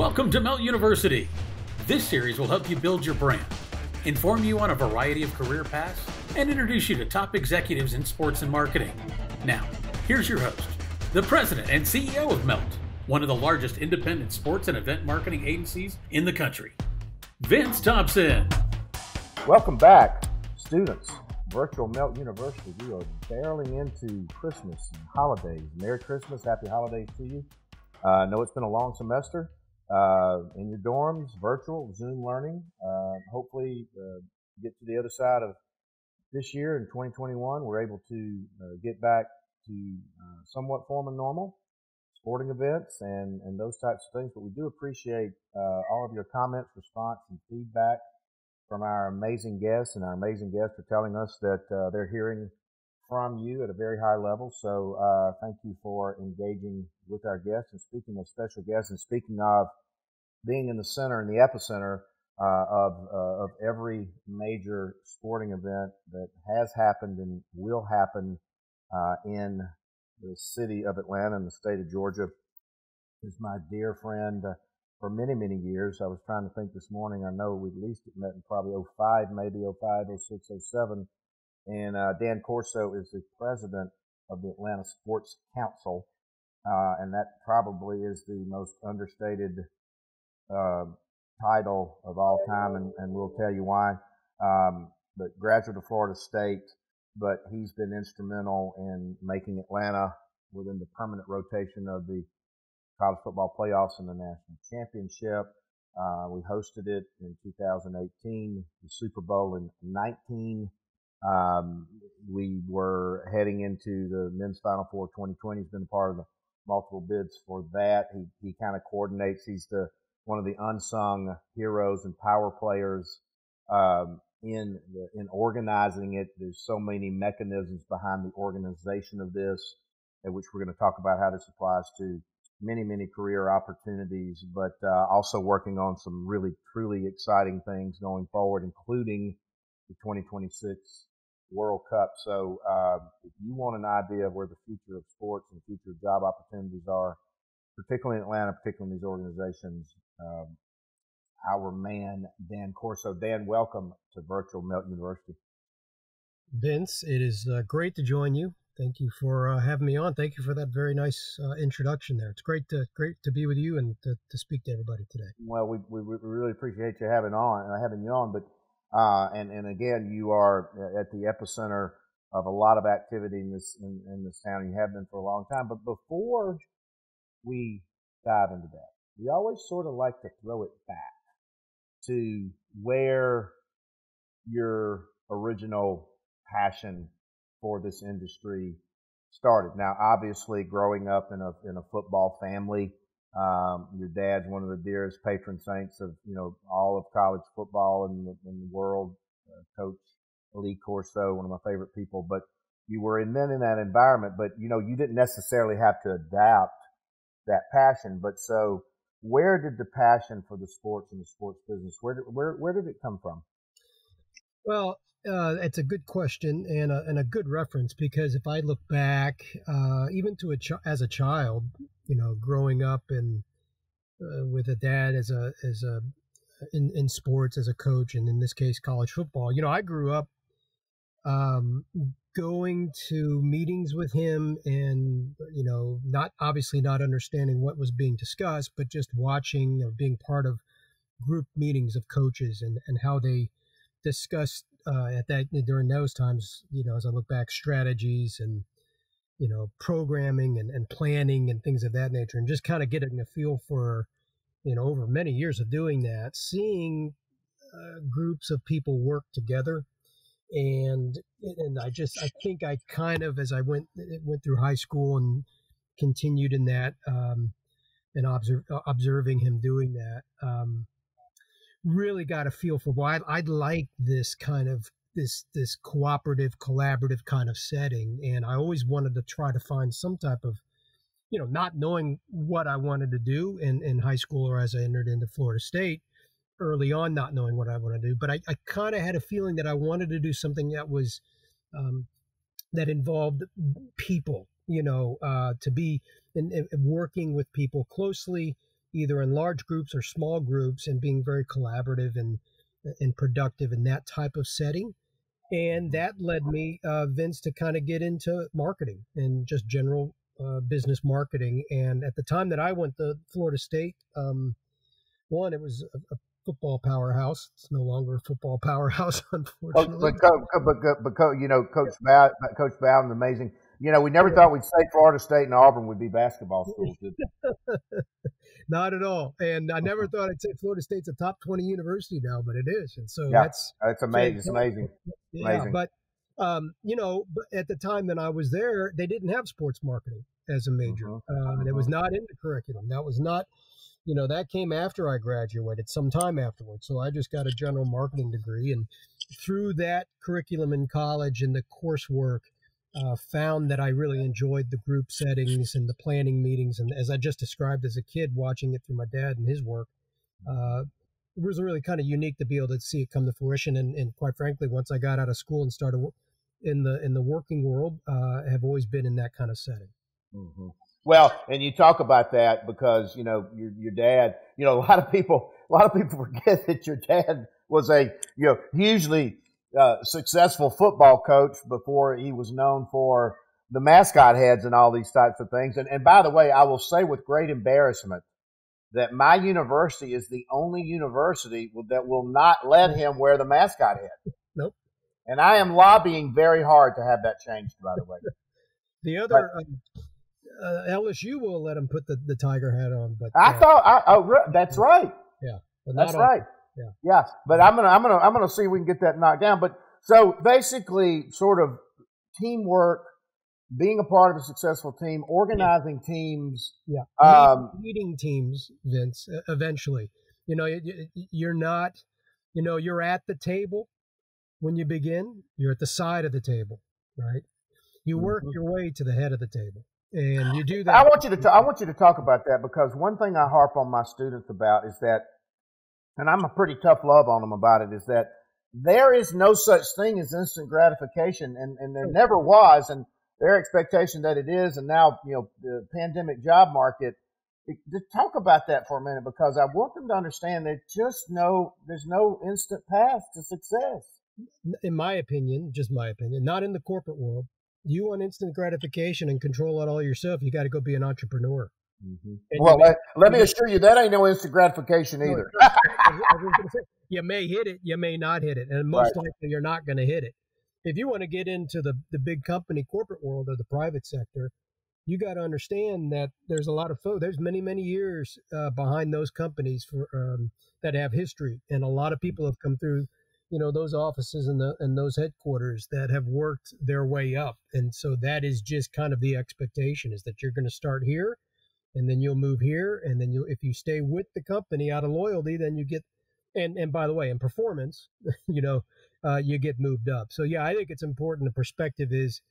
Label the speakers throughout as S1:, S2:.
S1: Welcome to Melt University. This series will help you build your brand, inform you on a variety of career paths, and introduce you to top executives in sports and marketing. Now, here's your host, the president and CEO of Melt, one of the largest independent sports and event marketing agencies in the country, Vince Thompson.
S2: Welcome back, students. Virtual Melt University. We are barreling into Christmas and holidays. Merry Christmas, happy holidays to you. I know it's been a long semester in your dorms, virtual, Zoom learning. Hopefully get to the other side of this year in 2021. We're able to get back to somewhat form and normal, sporting events and those types of things. But we do appreciate all of your comments, response, and feedback from our amazing guests, and our amazing guests are telling us that they're hearing from you at a very high level. So thank you for engaging with our guests. And speaking of special guests, and speaking of being in the center, in the epicenter of every major sporting event that has happened and will happen in the city of Atlanta and the state of Georgia, is my dear friend for many, many years. I was trying to think this morning. I know we at least met in probably 05, maybe 05, 06, 07. And Dan Corso is the president of the Atlanta Sports Council. And that probably is the most understated title of all time, and we'll tell you why. But graduate of Florida State, but he's been instrumental in making Atlanta within the permanent rotation of the college football playoffs and the national championship. We hosted it in 2018, the Super Bowl in 19. We were heading into the men's Final Four 2020. He's been a part of the multiple bids for that. He kind of coordinates. He's one of the unsung heroes and power players in organizing it. There's so many mechanisms behind the organization of this, at which we're going to talk about how this applies to many, many career opportunities, but also working on some really, truly exciting things going forward, including the 2026 World Cup. So if you want an idea of where the future of sports and future of job opportunities are, particularly in Atlanta, particularly in these organizations, our man, Dan Corso. Dan, welcome to Virtual Melt University.
S3: Vince, it is great to join you. Thank you for having me on. Thank you for that very nice introduction there. It's great to be with you and to speak to everybody today.
S2: Well, we really appreciate you having you on. But and again, you are at the epicenter of a lot of activity in this town. You have been for a long time. But before we dive into that, we always sort of like to throw it back to where your original passion for this industry started. Now, obviously, growing up in a football family, your dad's one of the dearest patron saints of all of college football in the world. Coach Lee Corso, one of my favorite people. But you were in that environment, but you didn't necessarily have to adapt that passion. But so, where did the passion for the sports and the sports business, where did it come from?
S3: Well, it's a good question and a good reference, because if I look back, even to as a child, growing up and with a dad in sports as a coach, and in this case college football, I grew up going to meetings with him and not understanding what was being discussed, but just watching or being part of group meetings of coaches and how they discussed during those times, as I look back, strategies and programming and planning and things of that nature, and just kind of getting a feel for over many years of doing that, seeing groups of people work together. And I think I kind of, as I went through high school and continued in that, and observing him doing that, really got a feel for why I'd like this kind of this cooperative, collaborative kind of setting. And I always wanted to try to find some type of, not knowing what I wanted to do in high school or as I entered into Florida State early on, not knowing what I want to do. But I kind of had a feeling that I wanted to do something that was, that involved people, to be and working with people closely, either in large groups or small groups, and being very collaborative and productive in that type of setting. And that led me, Vince, to kind of get into marketing and just general business marketing. And at the time that I went to Florida State, one, it was a football powerhouse. It's no longer a football powerhouse, unfortunately.
S2: But Coach Bowden's amazing. We never thought we'd say Florida State and Auburn would be basketball schools, did we?
S3: Not at all. And I never thought I'd say Florida State's a top 20 university now, but it is. And so
S2: that's amazing. It's amazing.
S3: Yeah, amazing. But at the time that I was there, they didn't have sports marketing as a major. It was not in the curriculum. That was not, that came after I graduated, some time afterwards. So I just got a general marketing degree. And through that curriculum in college and the coursework, found that I really enjoyed the group settings and the planning meetings. And as I just described as a kid, watching it through my dad and his work, it was really kind of unique to be able to see it come to fruition. And quite frankly, once I got out of school and started in the working world, have always been in that kind of setting.
S2: Mm-hmm. Well, and you talk about that because, your dad, a lot of people forget that your dad was a, hugely successful football coach before he was known for the mascot heads and all these types of things. And by the way, I will say with great embarrassment that my university is the only university that will not let him wear the mascot head.
S3: Nope.
S2: And I am lobbying very hard to have that changed, by the way.
S3: The other LSU will let him put the tiger hat on, but
S2: that's right.
S3: Yeah,
S2: that's right. Yeah. But I'm gonna see if we can get that knocked down. But so basically, sort of teamwork, being a part of a successful team, organizing teams,
S3: leading teams, Vince. Eventually, you're not, you're at the table when you begin. You're at the side of the table, right? You work your way to the head of the table. And you do that.
S2: I want you to talk about that, because one thing I harp on my students about is that, and I'm a pretty tough love on them about it, is that there is no such thing as instant gratification, and there never was, and their expectation that it is, and now, the pandemic job market. Just talk about that for a minute, because I want them to understand there's no instant path to success.
S3: In my opinion, just my opinion, not in the corporate world. You want instant gratification and control it all yourself, you got to go be an entrepreneur.
S2: Mm-hmm. Well, let me assure you, that ain't no instant gratification either.
S3: You may hit it, you may not hit it, and most likely you're not going to hit it. If you want to get into the big company corporate world or the private sector, you got to understand that there's a lot of there's many, many years behind those companies that have history, and a lot of people have come through those offices and those headquarters that have worked their way up. And so that is just kind of the expectation, is that you're going to start here and then you'll move here. And then if you stay with the company out of loyalty, then you get, and by the way, in performance, you get moved up. So yeah, I think it's important. The perspective is,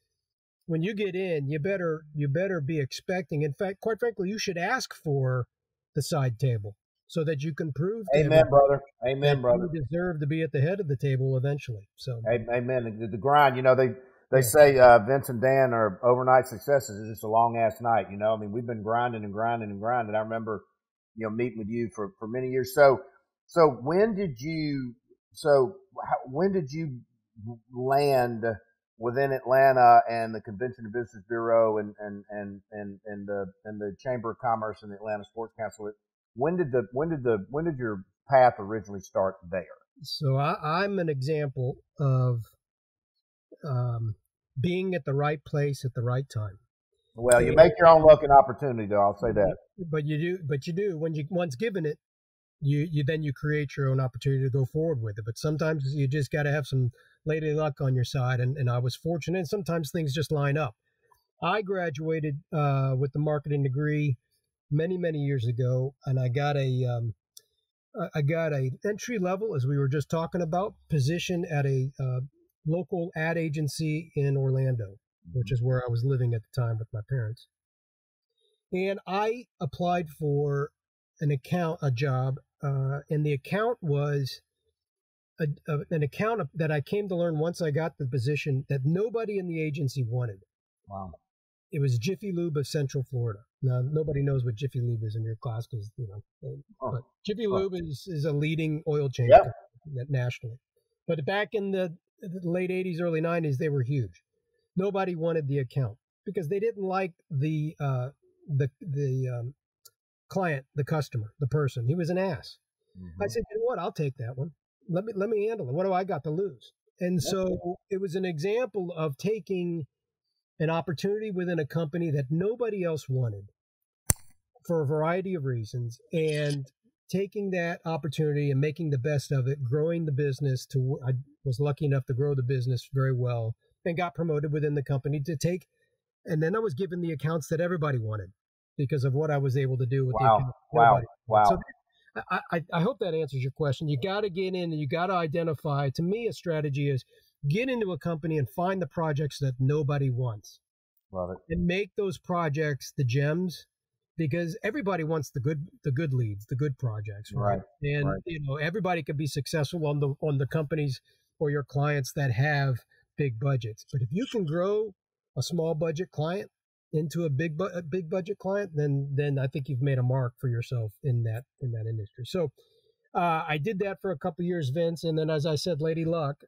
S3: when you get in, you better be expecting. In fact, quite frankly, you should ask for the side table, so that you can prove to
S2: Amen, brother. Amen, brother.
S3: You deserve to be at the head of the table eventually. So
S2: amen. The grind, they say Vince and Dan are overnight successes. It's just a long ass night, I mean, we've been grinding and grinding and grinding. I remember, meeting with you for many years. So when did you land within Atlanta and the Convention and Visitors Bureau and the Chamber of Commerce and the Atlanta Sports Council? When did your path originally start there?
S3: So I'm an example of being at the right place at the right time.
S2: Well, you make your own luck and opportunity, though. I'll say that.
S3: But you do when you once given it, you create your own opportunity to go forward with it. But sometimes you just got to have some lady luck on your side, and I was fortunate. And sometimes things just line up. I graduated with the marketing degree many, many years ago, and I got a entry level, as we were just talking about, position at a local ad agency in Orlando, which is where I was living at the time with my parents. And I applied for a job, and the account was an account that I came to learn once I got the position that nobody in the agency wanted.
S2: Wow.
S3: it was Jiffy Lube of Central Florida. Now, nobody knows what Jiffy Lube is in your class because, but Jiffy Lube is a leading oil change company nationally. But back in the late 80s, early 90s, they were huge. Nobody wanted the account because they didn't like the client, the customer, the person. He was an ass. Mm-hmm. I said, you know what? I'll take that one. Let me handle it. What do I got to lose? And so it was an example of taking an opportunity within a company that nobody else wanted for a variety of reasons, and taking that opportunity and making the best of it, growing the business I was lucky enough to grow the business very well and got promoted within the company to take. And then I was given the accounts that everybody wanted because of what I was able to do with the accounts. Wow. So I hope that answers your question. You got to get in and you got to identify. To me, a strategy is get into a company and find the projects that nobody wants.
S2: Love it. And
S3: make those projects the gems, because everybody wants the good leads, the good projects, right? And everybody can be successful on the companies or your clients that have big budgets. But if you can grow a small budget client into a big budget client, then I think you've made a mark for yourself in that industry. So I did that for a couple of years, Vince, and then, as I said, Lady Luck.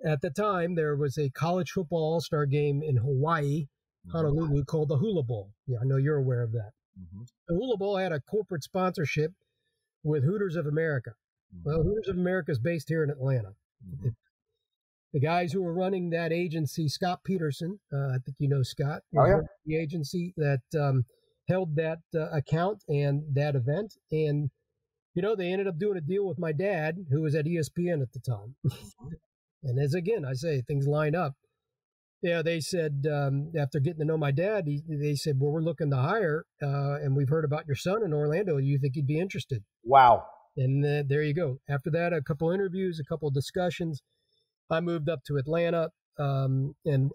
S3: At the time, there was a college football all-star game in Hawaii, Honolulu, called the Hula Bowl. Yeah, I know you're aware of that. Mm-hmm. The Hula Bowl had a corporate sponsorship with Hooters of America. Mm-hmm. Well, Hooters of America is based here in Atlanta. Mm-hmm. The guys who were running that agency, Scott Peterson, I think you know Scott, the agency that held that account and that event. And, they ended up doing a deal with my dad, who was at ESPN at the time. And as again, I say, things line up. Yeah, they said, after getting to know my dad, they said, well, we're looking to hire, and we've heard about your son in Orlando. Do you think he'd be interested?
S2: Wow.
S3: And there you go. After that, a couple interviews, a couple discussions. I moved up to Atlanta and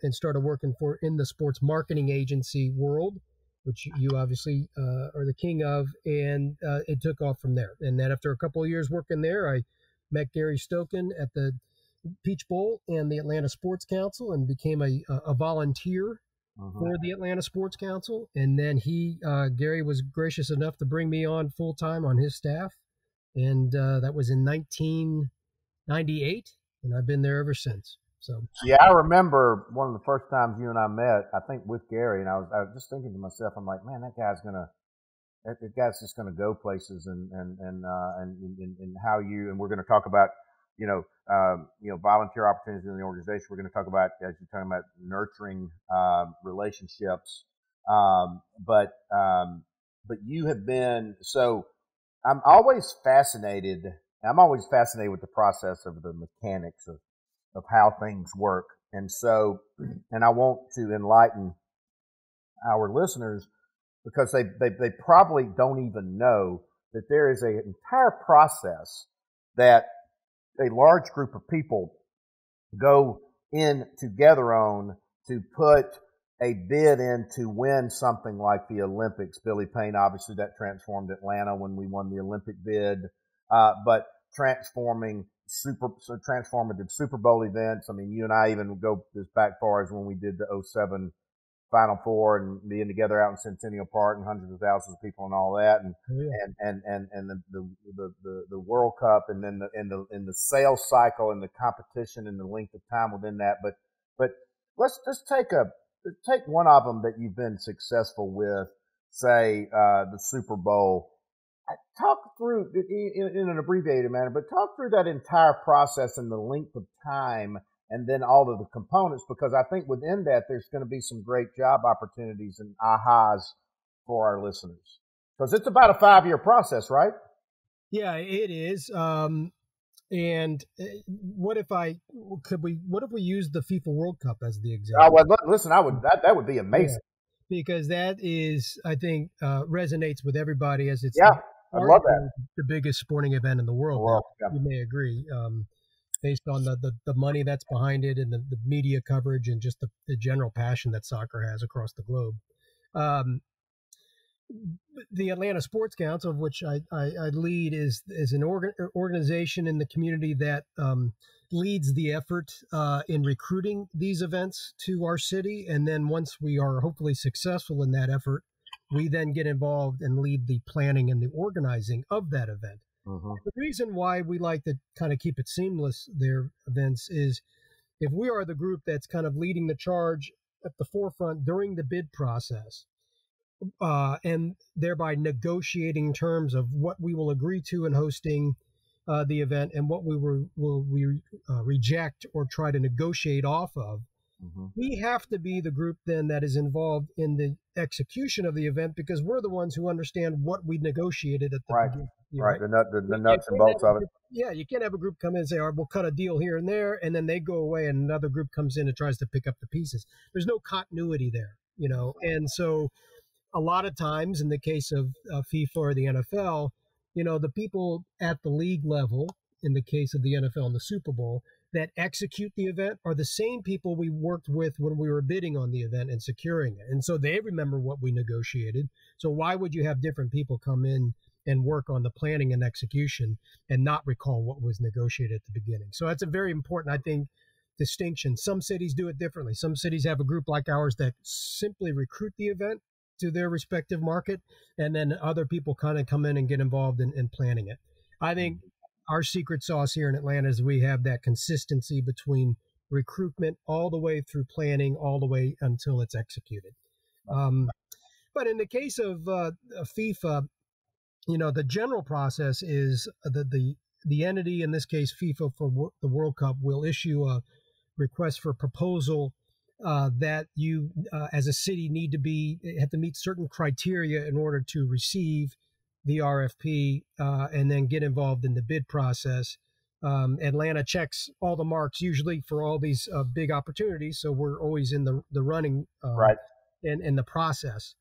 S3: started working in the sports marketing agency world, which you obviously are the king of, and it took off from there. And then after a couple of years working there, I met Gary Stokan at the Peach Bowl and the Atlanta Sports Council and became a volunteer for the Atlanta Sports Council. And then Gary was gracious enough to bring me on full-time on his staff. And that was in 1998, and I've been there ever since. So
S2: yeah, I remember one of the first times you and I met, I think with Gary, and I was just thinking to myself, I'm like, man, that guy's just gonna go places, and how and we're gonna talk about volunteer opportunities in the organization. We're going to talk about, as you're talking about, nurturing relationships. But you have been, so I'm always fascinated with the process of the mechanics of how things work. And so, and I want to enlighten our listeners, because they probably don't even know that there is an entire process that a large group of people go in together on to put a bid in to win something like the Olympics. Billy Payne, obviously, that transformed Atlanta when we won the Olympic bid, but transformative Super Bowl events. I mean, you and I even go as back far as when we did the 2007 Final Four and being together out in Centennial Park and hundreds of thousands of people and all that, and the World Cup, and then the sales cycle and the competition and the length of time within that. But let's just take one of them that you've been successful with, say the Super Bowl. Talk through in an abbreviated manner, but talk through that entire process and the length of time, and then all of the components, because I think within that there's going to be some great job opportunities and ahas for our listeners. Because it's about a 5-year process, right?
S3: Yeah, it is. And what if we use the FIFA World Cup as the example?
S2: Oh, well, listen, that would be amazing.
S3: Yeah, because that is, I think, resonates with everybody, as it's
S2: I love that.
S3: The biggest sporting event in the world. You may agree. Based on the money that's behind it and the media coverage and just the general passion that soccer has across the globe. the Atlanta Sports Council, of which I lead, is an organization in the community that leads the effort in recruiting these events to our city. And then once we are hopefully successful in that effort, we then get involved and lead the planning and the organizing of that event.
S2: Mm-hmm.
S3: The reason why we like to kind of keep it seamless, their events, is if we are the group that's kind of leading the charge at the forefront during the bid process, and thereby negotiating terms of what we will agree to in hosting the event and what we will reject or try to negotiate off of.
S2: Mm-hmm.
S3: We have to be the group then that is involved in the execution of the event, because we're the ones who understand what we negotiated at the beginning.
S2: Right, the nuts and bolts of it.
S3: Yeah, you can't have a group come in and say, all right, we'll cut a deal here and there, and then they go away and another group comes in and tries to pick up the pieces. There's no continuity there, and so a lot of times in the case of FIFA or the NFL, the people at the league level, in the case of the NFL and the Super Bowl, that execute the event are the same people we worked with when we were bidding on the event and securing it. And so they remember what we negotiated. So why would you have different people come in and work on the planning and execution and not recall what was negotiated at the beginning? So that's a very important, I think, distinction. Some cities do it differently. Some cities have a group like ours that simply recruit the event to their respective market, and then other people kind of come in and get involved in planning it. I think our secret sauce here in Atlanta is we have that consistency between recruitment all the way through planning, all the way until it's executed. But in the case of FIFA, the general process is the entity, in this case FIFA for the World Cup, will issue a request for proposal that you, as a city, have to meet certain criteria in order to receive the RFP and then get involved in the bid process. Atlanta checks all the marks usually for all these big opportunities, so we're always in the running
S2: right
S3: in the process.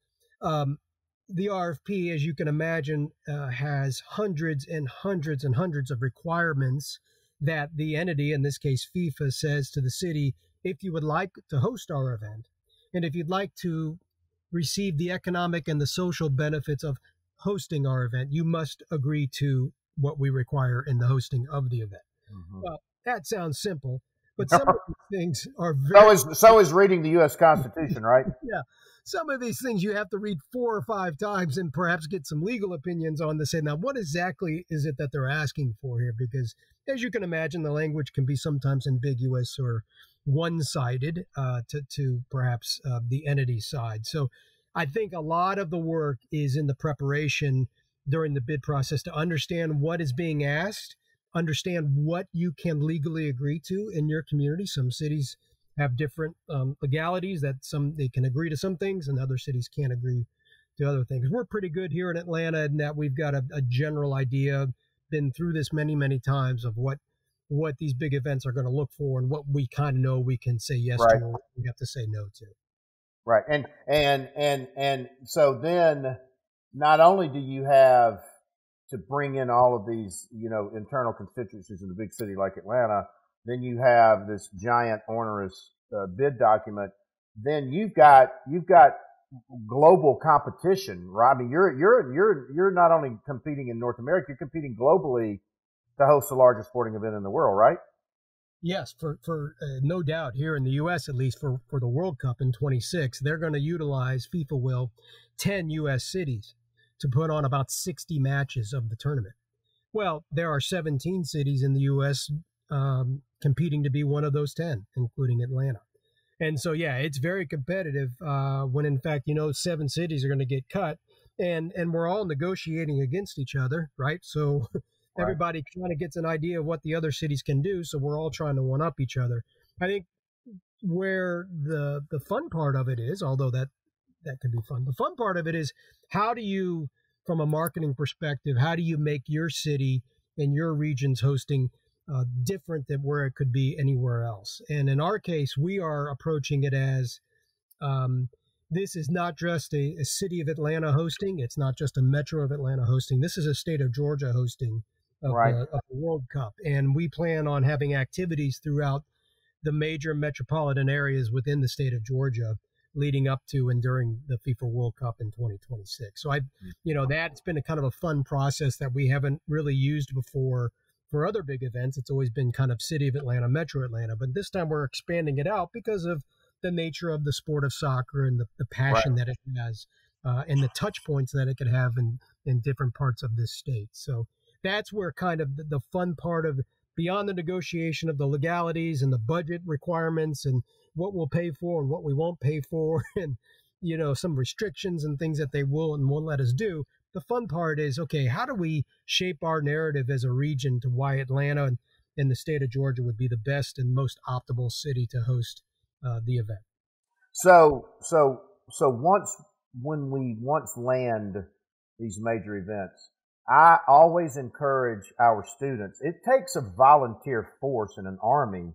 S3: The RFP, as you can imagine, has hundreds and hundreds and hundreds of requirements that the entity, in this case FIFA, says to the city, if you would like to host our event, and if you'd like to receive the economic and the social benefits of hosting our event, you must agree to what we require in the hosting of the event. Mm-hmm. Well, that sounds simple, but some of these things are very...
S2: So is reading the U.S. Constitution, right?
S3: Yeah. Some of these things you have to read 4 or 5 times and perhaps get some legal opinions on to say, now, what exactly is it that they're asking for here? Because, as you can imagine, the language can be sometimes ambiguous or one-sided to perhaps the entity side. So I think a lot of the work is in the preparation during the bid process to understand what is being asked, understand what you can legally agree to in your community. Some cities have different legalities that they can agree to some things and other cities can't agree to other things. We're pretty good here in Atlanta in that we've got a general idea, been through this many, many times, of what these big events are going to look for and what we kind of know we can say yes to or what we have to say no to.
S2: Right. And so then not only do you have to bring in all of these, internal constituencies in a big city like Atlanta, then you have this giant onerous bid document. Then you've got global competition, right? I mean, you're not only competing in North America, you're competing globally to host the largest sporting event in the world, right?
S3: Yes, for no doubt. Here in the U.S., at least for the World Cup in 26, they're going to utilize, FIFA will, 10 U.S. cities to put on about 60 matches of the tournament. Well, there are 17 cities in the U.S. Competing to be one of those 10, including Atlanta. And so, yeah, it's very competitive when, in fact, 7 cities are going to get cut, and we're all negotiating against each other, right? So everybody kind of gets an idea of what the other cities can do, so we're all trying to one-up each other. I think where the fun part of it is, although that can be fun, the fun part of it is how do you, from a marketing perspective, how do you make your city and your region's hosting different than where it could be anywhere else? And in our case, we are approaching it as this is not just a city of Atlanta hosting. It's not just a metro of Atlanta hosting. This is a state of Georgia hosting of the World Cup. And we plan on having activities throughout the major metropolitan areas within the state of Georgia leading up to and during the FIFA World Cup in 2026. So that's been a kind of a fun process that we haven't really used before for other big events. It's always been kind of City of Atlanta, Metro Atlanta, but this time we're expanding it out because of the nature of the sport of soccer and the passion that it has, and the touch points that it could have in different parts of this state. So that's where kind of the fun part of, beyond the negotiation of the legalities and the budget requirements and what we'll pay for and what we won't pay for, and some restrictions and things that they will and won't let us do. The fun part is, okay, how do we shape our narrative as a region to why Atlanta and the state of Georgia would be the best and most optimal city to host the event?
S2: So when we land these major events, I always encourage our students. It takes a volunteer force in an army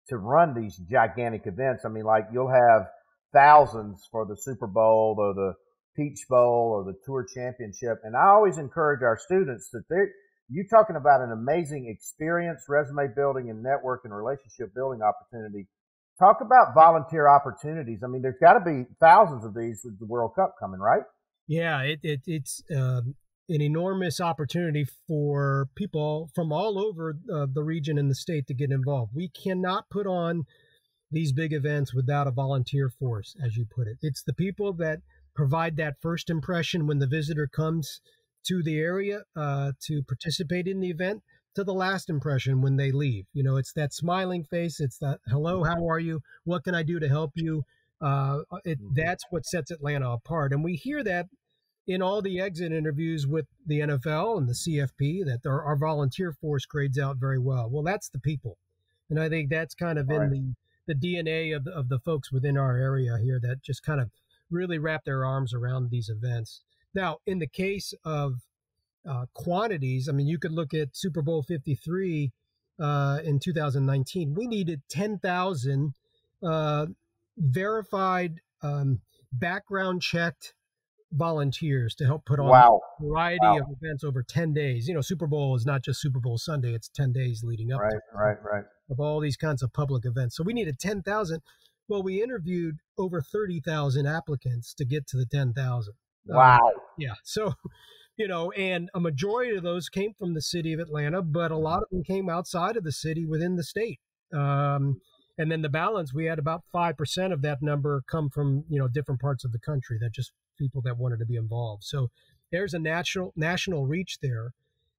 S2: to run these gigantic events. I mean, like, you'll have thousands for the Super Bowl or the Peach Bowl or the Tour Championship. And I always encourage our students that you're talking about an amazing experience, resume building, and network and relationship building opportunity. Talk about volunteer opportunities. I mean, there's got to be thousands of these with the World Cup coming, right?
S3: Yeah, it's an enormous opportunity for people from all over the region and the state to get involved. We cannot put on these big events without a volunteer force, as you put it. It's the people that provide that first impression when the visitor comes to the area to participate in the event, to the last impression when they leave. It's that smiling face. It's that, hello, how are you? What can I do to help you? That's what sets Atlanta apart. And we hear that in all the exit interviews with the NFL and the CFP, that our volunteer force grades out very well. Well, that's the people. And I think that's kind of in the DNA of the folks within our area here that just kind of really wrap their arms around these events. Now, in the case of quantities, I mean, you could look at Super Bowl 53 in 2019. We needed 10,000 verified, background checked volunteers to help put on a variety of events over 10 days. Super Bowl is not just Super Bowl Sunday, it's 10 days leading up to it. Right. Of all these kinds of public events. So we needed 10,000. Well, we interviewed over 30,000 applicants to get to the 10,000.
S2: Wow.
S3: Yeah. So, and a majority of those came from the city of Atlanta, but a lot of them came outside of the city within the state. And then the balance, we had about 5% of that number come from, different parts of the country, that just people that wanted to be involved. So there's a national reach there.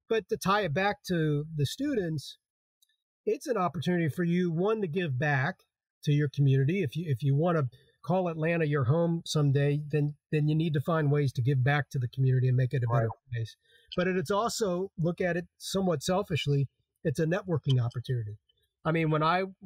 S3: But to tie it back to the students, it's an opportunity for you, one, to give back to your community. If you want to call Atlanta your home someday, then you need to find ways to give back to the community and make it a better place. But it's also, look at it somewhat selfishly, it's a networking opportunity. I mean,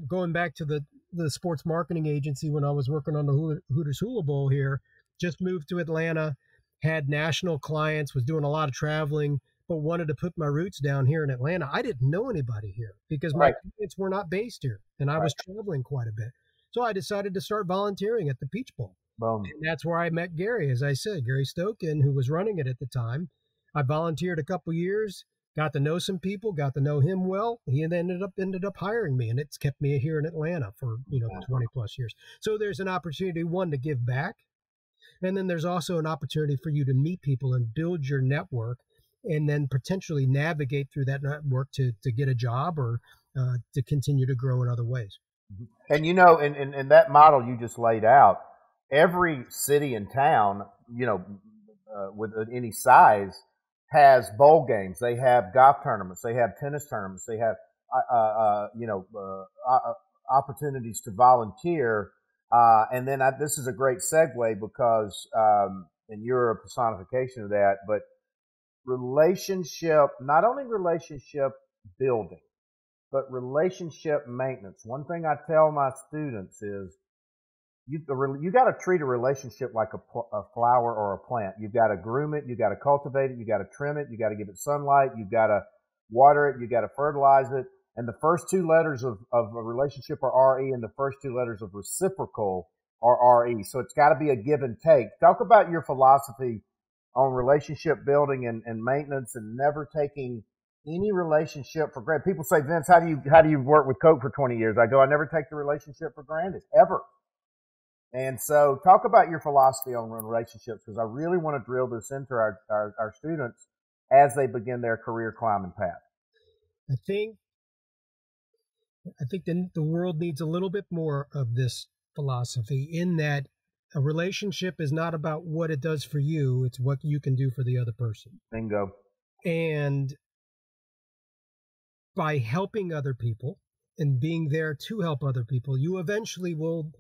S3: going back to the sports marketing agency, when I was working on the Hooters Hula Bowl here, just moved to Atlanta, had national clients, was doing a lot of traveling, but wanted to put my roots down here in Atlanta. I didn't know anybody here because my clients were not based here, and I was traveling quite a bit. So I decided to start volunteering at the Peach Bowl. Boom. And that's where I met Gary, as I said, Gary Stokin, who was running it at the time. I volunteered a couple years, got to know some people, got to know him well. He ended up hiring me, and it's kept me here in Atlanta for 20 plus years. So there's an opportunity, one, to give back, and then there's also an opportunity for you to meet people and build your network, and then potentially navigate through that network to get a job or to continue to grow in other ways.
S2: And in that model you just laid out, every city and town, with any size, has bowl games. They have golf tournaments. They have tennis tournaments. They have, opportunities to volunteer. And then this is a great segue because, and you're a personification of that, but not only relationship building, but relationship maintenance. One thing I tell my students is you got to treat a relationship like a flower or a plant. You've got to groom it. You got to cultivate it. You got to trim it. You got to give it sunlight. You got to water it. You got to fertilize it. And the first two letters of a relationship are RE, and the first two letters of reciprocal are RE. So it's got to be a give and take. Talk about your philosophy on relationship building and maintenance, and never taking any relationship for granted. People say, Vince, how do you work with Coke for 20 years? I go, I never take the relationship for granted, ever. And so talk about your philosophy on relationships, because I really want to drill this into our students as they begin their career climbing path.
S3: I think the world needs a little bit more of this philosophy, in that a relationship is not about what it does for you, it's what you can do for the other person.
S2: Bingo.
S3: And by helping other people and being there to help other people, you eventually will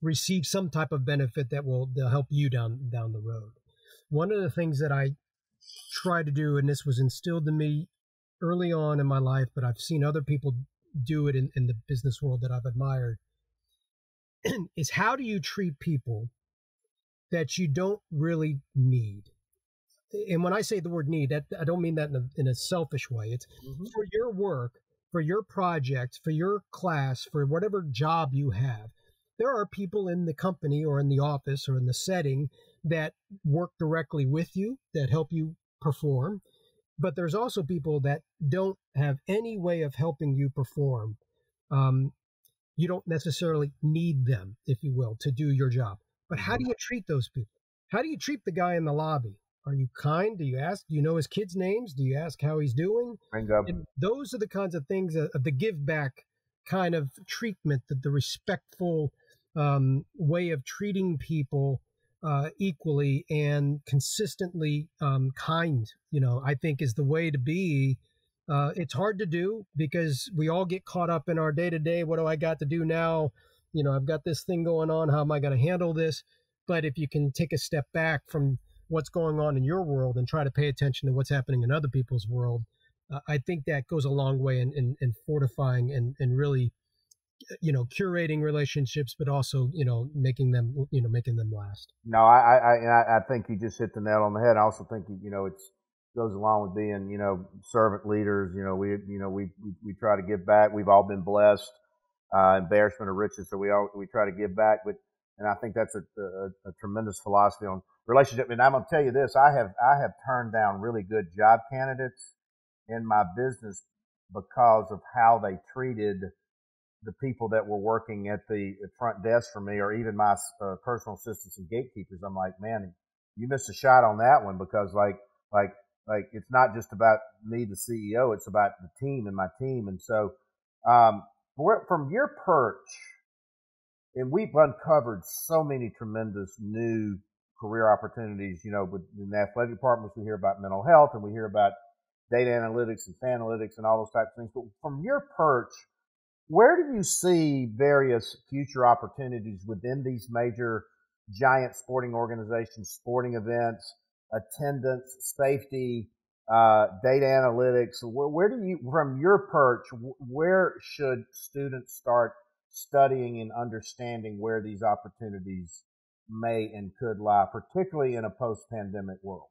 S3: receive some type of benefit that will help you down the road. One of the things that I try to do, and this was instilled in me early on in my life, but I've seen other people do it in the business world that I've admired, is how do you treat people that you don't really need? And when I say the word need, that I don't mean that in a selfish way. It's for your work, for your project, for your class, for whatever job you have. There are people in the company or in the office or in the setting that work directly with you, that help you perform. But there's also people that don't have any way of helping you perform. You don't necessarily need them, if you will, to do your job. But how do you treat those people? How do you treat the guy in the lobby? Are you kind? Do you ask? Do you know his kids' names? Do you ask how he's doing?
S2: Bingo.
S3: And those are the kinds of things, the give back kind of treatment, the respectful way of treating people equally and consistently kind, I think is the way to be. It's hard to do because we all get caught up in our day to day. What do I got to do now? I've got this thing going on. How am I going to handle this? But if you can take a step back from what's going on in your world and try to pay attention to what's happening in other people's world, I think that goes a long way in fortifying and really, curating relationships, but also, making them last.
S2: No, I think you just hit the nail on the head. I also think, it goes along with being, servant leaders. We try to give back. We've all been blessed, embarrassment of riches. So we try to give back, and I think that's a tremendous philosophy on relationship. And I'm going to tell you this, I have turned down really good job candidates in my business because of how they treated the people that were working at the front desk for me, or even my personal assistants and gatekeepers. I'm like, man, you missed a shot on that one, because like it's not just about me, the CEO, it's about the team and my team. And so, from your perch, and we've uncovered so many tremendous new career opportunities, within the athletic departments. We hear about mental health, and we hear about data analytics and fan analytics and all those types of things. But from your perch, where do you see various future opportunities within these major giant sporting organizations, sporting events, attendance, safety, data analytics? Where do you, from your perch, where should students start studying and understanding where these opportunities may and could lie, particularly in a post-pandemic world?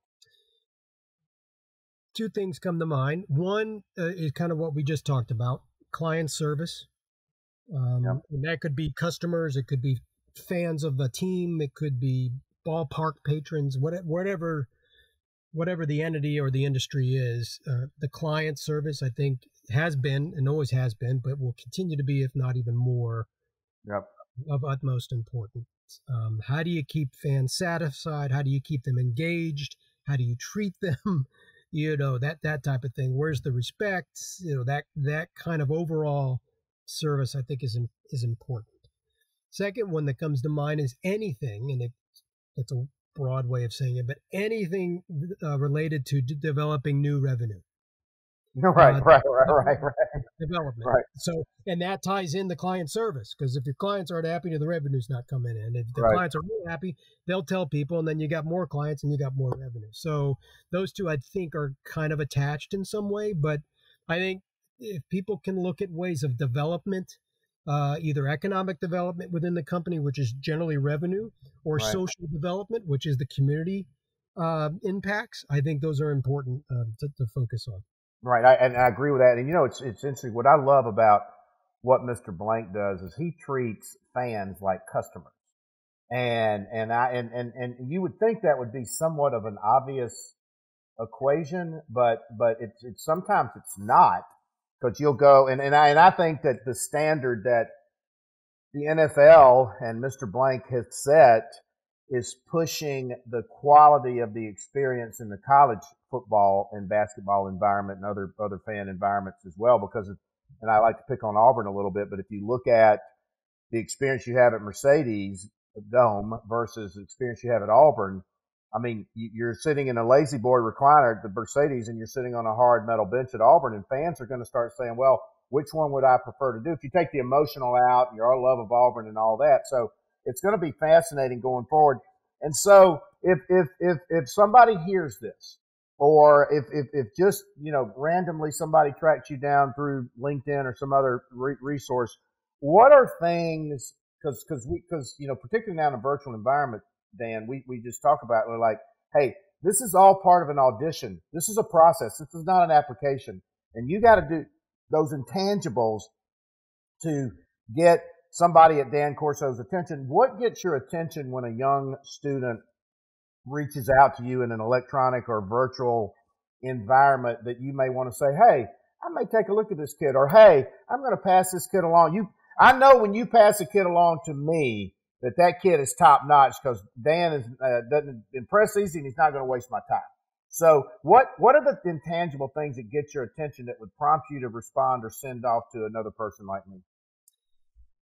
S3: Two things come to mind. One is kind of what we just talked about, client service. And that could be customers, it could be fans of the team, it could be ballpark patrons, whatever the entity or the industry is. The client service, I think, has been and always has been, but will continue to be, if not even more, of utmost importance. How do you keep fans satisfied? How do you keep them engaged? How do you treat them? That type of thing. Where's the respect? That kind of overall service, I think, is important. Second one that comes to mind is anything, and it's a broad way of saying it, but anything related to developing new revenue.
S2: Right.
S3: Development.
S2: Right.
S3: So, and that ties in the client service, because if your clients aren't happy, the revenue's not coming in. If the clients are really happy, they'll tell people, and then you got more clients and you got more revenue. So those two, I think, are kind of attached in some way, but I think if people can look at ways of development, either economic development within the company, which is generally revenue, or social development, which is the community impacts, I think those are important to focus on.
S2: Right, I agree with that. And it's interesting. What I love about what Mr. Blank does is he treats fans like customers, and you would think that would be somewhat of an obvious equation, but it's sometimes it's not. Because you'll go, and I think that the standard that the NFL and Mr. Blank has set is pushing the quality of the experience in the college football and basketball environment and other fan environments as well. And I like to pick on Auburn a little bit, but if you look at the experience you have at Mercedes Dome versus the experience you have at Auburn, I mean, you're sitting in a lazy boy recliner at the Mercedes and you're sitting on a hard metal bench at Auburn, and fans are going to start saying, well, which one would I prefer to do? If you take the emotional out and your love of Auburn and all that. So it's going to be fascinating going forward. And so if somebody hears this, or if just, randomly somebody tracks you down through LinkedIn or some other resource, what are things, because particularly now in a virtual environment, Dan, we just talk about, we're like, hey, this is all part of an audition. This is a process. This is not an application. And you got to do those intangibles to get somebody at Dan Corso's attention. What gets your attention when a young student reaches out to you in an electronic or virtual environment that you may want to say, hey, I may take a look at this kid, or hey, I'm going to pass this kid along. I know when you pass a kid along to me that kid is top notch because Dan doesn't impress easy and he's not going to waste my time. So what are the intangible things that get your attention that would prompt you to respond or send off to another person like me?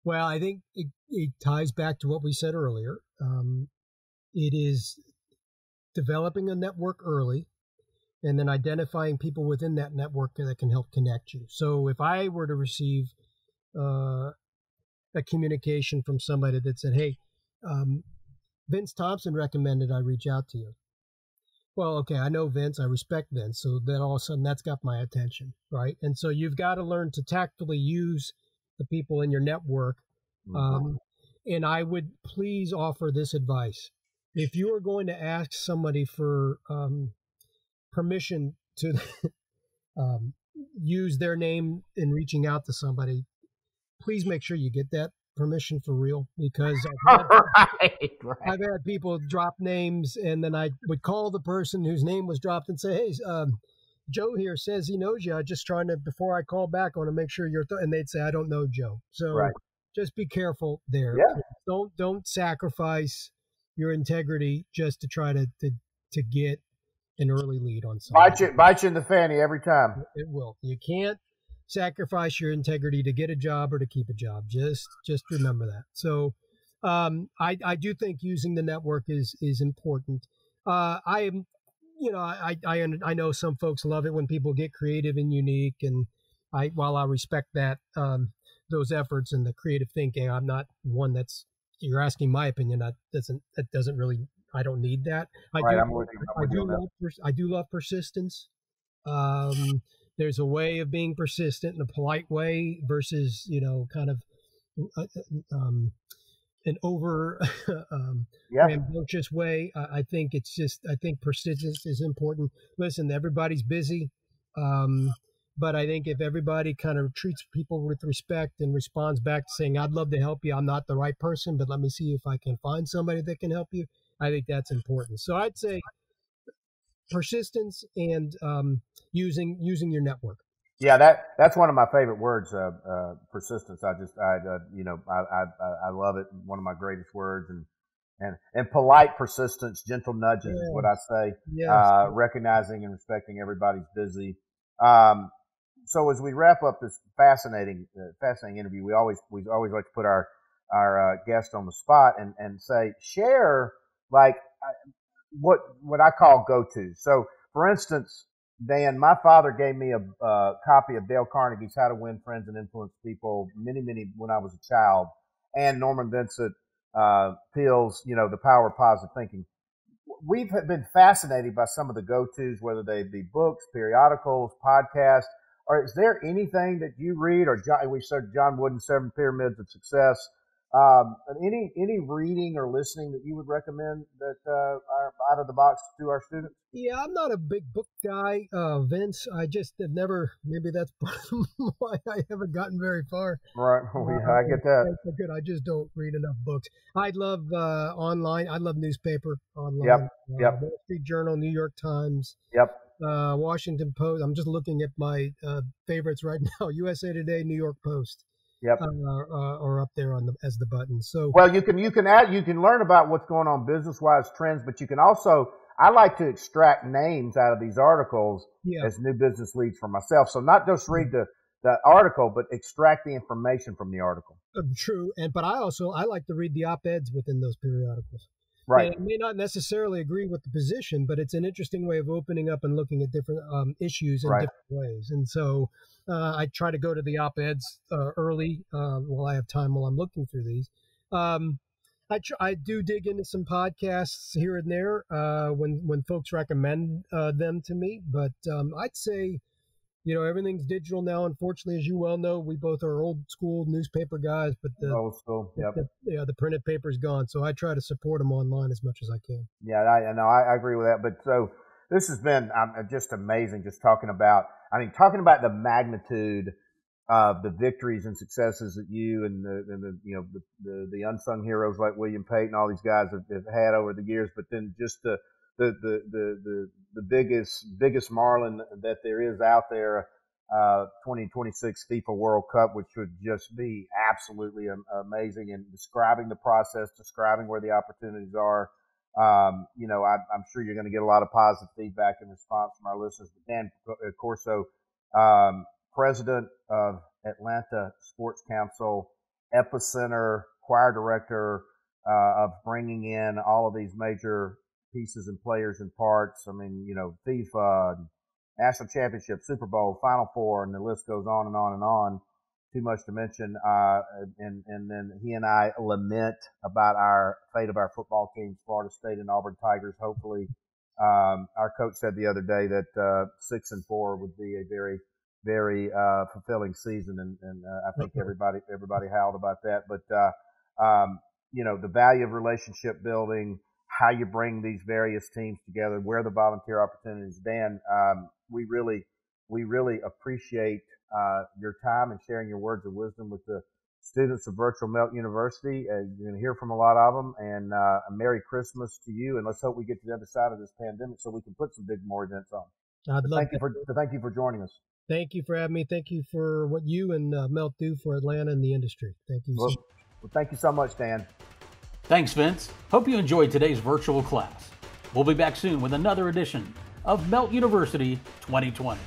S3: Well, I think it ties back to what we said earlier. It is developing a network early and then identifying people within that network that can help connect you. So if I were to receive a communication from somebody that said, hey, Vince Thompson recommended I reach out to you. Well, okay, I know Vince, I respect Vince, so then all of a sudden that's got my attention, right? And so you've got to learn to tactfully use the people in your network. And I would please offer this advice. If you are going to ask somebody for permission to use their name in reaching out to somebody, please make sure you get that permission for real, because I've had people drop names and then I would call the person whose name was dropped and say, hey, Joe here says he knows you. I'm just trying to, before I call back, I want to make sure you're, and they'd say, I don't know Joe. So just be careful there.
S2: Yeah.
S3: Don't sacrifice your integrity just to try to get an early lead on something.
S2: Bite you in the fanny every time.
S3: It will. You can't sacrifice your integrity to get a job or to keep a job. Just remember that. So I do think using the network is important. I know some folks love it when people get creative and unique, and while I respect that those efforts and the creative thinking, I'm not one that's, you're asking my opinion. That doesn't really, I don't need that. I do love persistence. There's a way of being persistent in a polite way versus, kind of an over rambunctious way. I think persistence is important. Listen, everybody's busy. But I think if everybody kind of treats people with respect and responds back to saying, I'd love to help you. I'm not the right person, but let me see if I can find somebody that can help you. I think that's important. So I'd say persistence and using your network.
S2: Yeah, that's one of my favorite words, persistence. I love it. One of my greatest words, and polite persistence, gentle nudges is what I say. Yes. Recognizing and respecting everybody's busy. So as we wrap up this fascinating interview, we always like to put our guest on the spot and say, share like what I call go-tos. So for instance, Dan, my father gave me a copy of Dale Carnegie's How to Win Friends and Influence People many when I was a child, and Norman Vincent Peale's, The Power of Positive Thinking. We've been fascinated by some of the go-tos, whether they be books, periodicals, podcasts. Or is there anything that you read, or we said John Wooden's 7 Pyramids of Success? Any reading or listening that you would recommend that are out of the box to our students?
S3: Yeah, I'm not a big book guy, Vince. I just have never. Maybe that's why I haven't gotten very far.
S2: Right, I get that.
S3: Good. I just don't read enough books. I love online. I love newspaper online.
S2: Yep.
S3: Wall Street Journal, New York Times.
S2: Yep.
S3: Washington Post. I'm just looking at my favorites right now. USA Today, New York Post.
S2: Yep.
S3: Are up there on as the buttons. So
S2: well, you can learn about what's going on business wise trends, but you can also, I like to extract names out of these articles as new business leads for myself. So not just read the article, but extract the information from the article.
S3: True, but I like to read the op-eds within those periodicals.
S2: Right.
S3: And I may not necessarily agree with the position, but it's an interesting way of opening up and looking at different issues in different ways. And so I try to go to the op-eds early while I have time while I'm looking through these. I do dig into some podcasts here and there when folks recommend them to me. But I'd say, everything's digital now. Unfortunately, as you well know, we both are old school newspaper guys, but
S2: old school,
S3: the printed paper's gone. So I try to support them online as much as I can.
S2: Yeah, I agree with that. But so this has been just amazing. Just talking about the magnitude of the victories and successes that you and the unsung heroes like William Pate and all these guys have had over the years. But then just the biggest Marlin that there is out there, 2026 FIFA World Cup, which would just be absolutely amazing, and describing the process, describing where the opportunities are. I'm sure you're going to get a lot of positive feedback and response from our listeners. But Dan Corso, president of Atlanta Sports Council, epicenter, choir director of bringing in all of these major pieces and players and parts. I mean, FIFA, National Championship, Super Bowl, Final Four, and the list goes on and on and on. Too much to mention. And then he and I lament about our fate of our football teams, Florida State and Auburn Tigers. Hopefully, our coach said the other day that 6-4 would be a very, very fulfilling season, and I think everybody howled about that. But the value of relationship building, how you bring these various teams together, where the volunteer opportunities. Dan, we really appreciate your time and sharing your words of wisdom with the students of Virtual Melt University. You're going to hear from a lot of them, and a Merry Christmas to you. And let's hope we get to the other side of this pandemic so we can put some big more events on. Thank you for joining us.
S3: Thank you for having me. Thank you for what you and Melt do for Atlanta and the industry. Thank you.
S2: Well, thank you so much, Dan.
S1: Thanks, Vince. Hope you enjoyed today's virtual class. We'll be back soon with another edition of Melt University 2020.